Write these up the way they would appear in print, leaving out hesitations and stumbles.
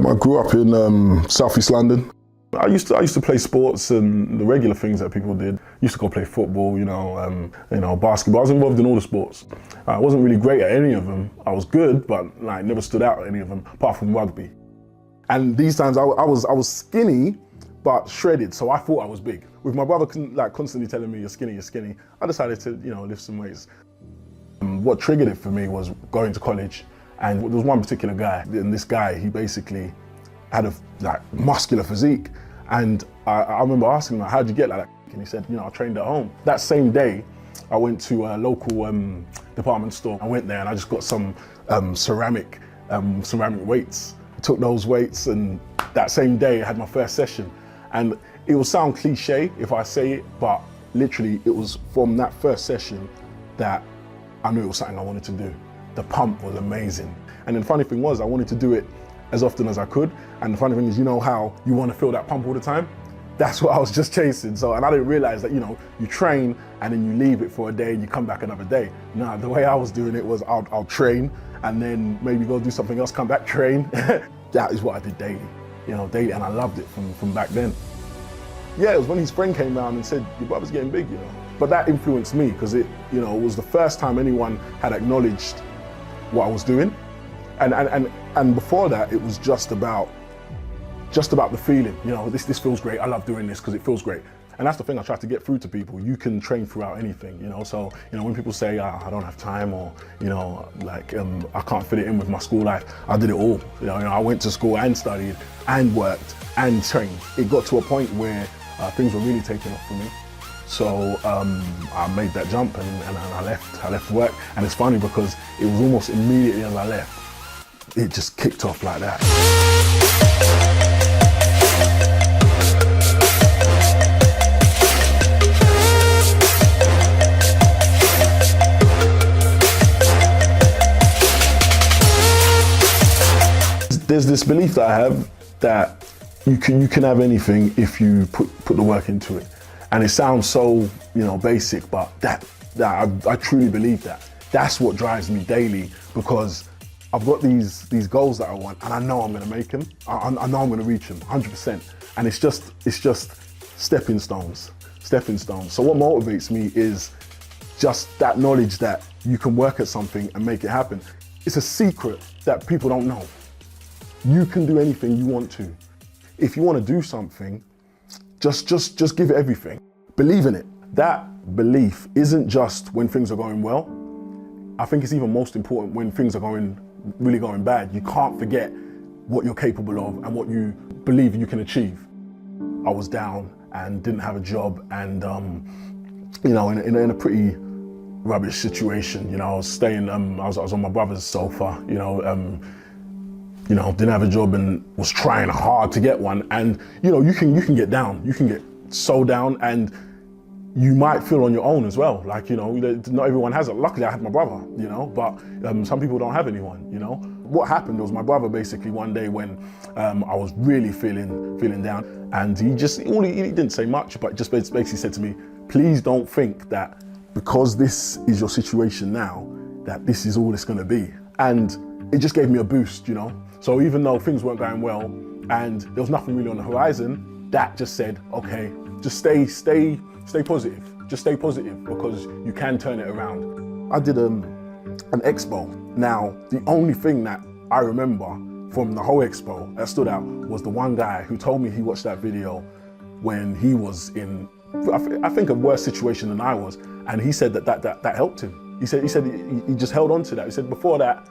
I grew up in Southeast London. I used to play sports and the regular things that people did. Used to go play football, basketball. I was involved in all the sports. I wasn't really great at any of them. I was good, but like never stood out at any of them, apart from rugby. And these times I was skinny, but shredded, so I thought I was big. With my brother constantly telling me, you're skinny, I decided to lift some weights. What triggered it for me was going to college, and there was one particular guy, and this guy, he basically had a muscular physique, and I remember asking him, how'd you get like that? And he said, I trained at home. That same day, I went to a local department store. I went there and I just got some ceramic weights. I took those weights, and that same day I had my first session. And it will sound cliche if I say it, but literally it was from that first session that I knew it was something I wanted to do. The pump was amazing. And the funny thing was, I wanted to do it as often as I could. And the funny thing is, how you want to feel that pump all the time? That's what I was just chasing. And I didn't realize that, you train and then you leave it for a day and you come back another day. No, the way I was doing it was I'll train and then maybe go do something else, come back, train. That is what I did daily, daily, and I loved it from back then. Yeah, it was when his friend came down and said, your brother's getting big, But that influenced me because it was the first time anyone had acknowledged what I was doing. And before that, it was just about the feeling. This feels great. I love doing this because it feels great. And that's the thing I try to get through to people. You can train throughout anything, So, when people say, I don't have time, or, I can't fit it in with my school life, I did it all. I went to school and studied and worked and trained. It got to a point where things were really taking off for me. So I made that jump and I left work. And it's funny because it was almost immediately as I left, it just kicked off like that. There's this belief that I have that you can have anything if you put the work into it. And it sounds so, basic, but I truly believe that. That's what drives me daily, because I've got these goals that I want, and I know I'm gonna make them. I know I'm gonna reach them, 100%. And it's just stepping stones. So what motivates me is just that knowledge that you can work at something and make it happen. It's a secret that people don't know. You can do anything you want to. If you want to do something, just give it everything. Believe in it. That belief isn't just when things are going well. I think it's even most important when things are really going bad. You can't forget what you're capable of and what you believe you can achieve. I was down and didn't have a job, and in a pretty rubbish situation. I was staying. I was on my brother's sofa. Didn't have a job and was trying hard to get one. And you can get down. You can get so down, and you might feel on your own as well. Not everyone has it. Luckily, I had my brother. But some people don't have anyone. What happened was my brother basically one day when I was really feeling down, and he didn't say much, but just basically said to me, please don't think that because this is your situation now, that this is all it's going to be. And it just gave me a boost, So even though things weren't going well and there was nothing really on the horizon, that just said, okay, just stay positive. Just stay positive, because you can turn it around. I did an expo. Now, the only thing that I remember from the whole expo that stood out was the one guy who told me he watched that video when he was in, I think, a worse situation than I was. And he said that helped him. He said he just held on to that. He said before that,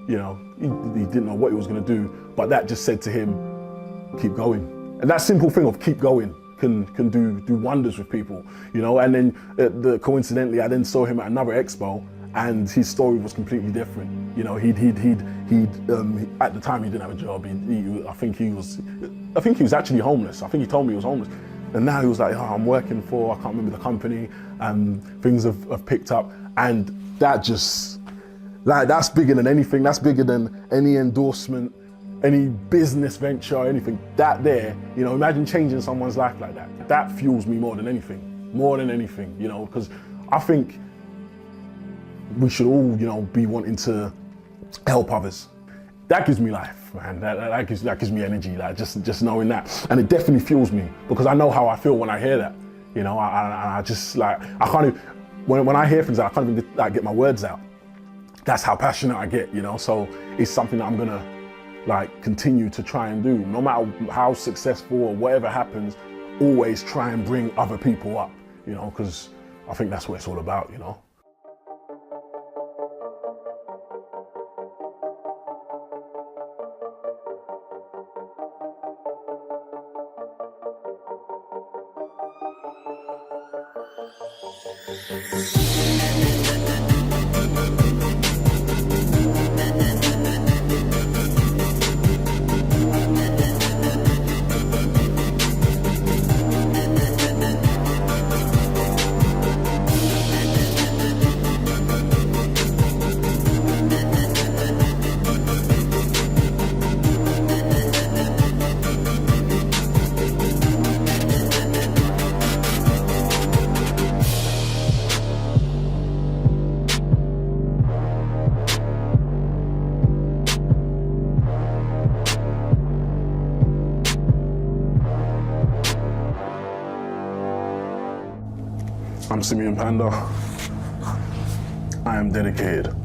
he didn't know what he was going to do, but that just said to him, keep going. And that simple thing of keep going can do wonders with people, And then coincidentally, I then saw him at another expo, and his story was completely different. He'd at the time he didn't have a job. I think he was actually homeless. I think he told me he was homeless. And now he was like, I'm working for, I can't remember the company, and things have picked up, and that just. That's bigger than anything. That's bigger than any endorsement, any business venture, anything. That there, imagine changing someone's life like that. That fuels me more than anything, because I think we should all, be wanting to help others. that gives me life, man. That gives me energy, like just knowing that. And it definitely fuels me because I know how I feel when I hear that. You know, I just like, I can't even, when I hear things, I can't even like get my words out. That's how passionate I get, you know? So it's something that I'm gonna like continue to try and do. No matter how successful or whatever happens, always try and bring other people up, you know, because I think that's what it's all about, you know? I'm Simeon Panda. I am dedicated.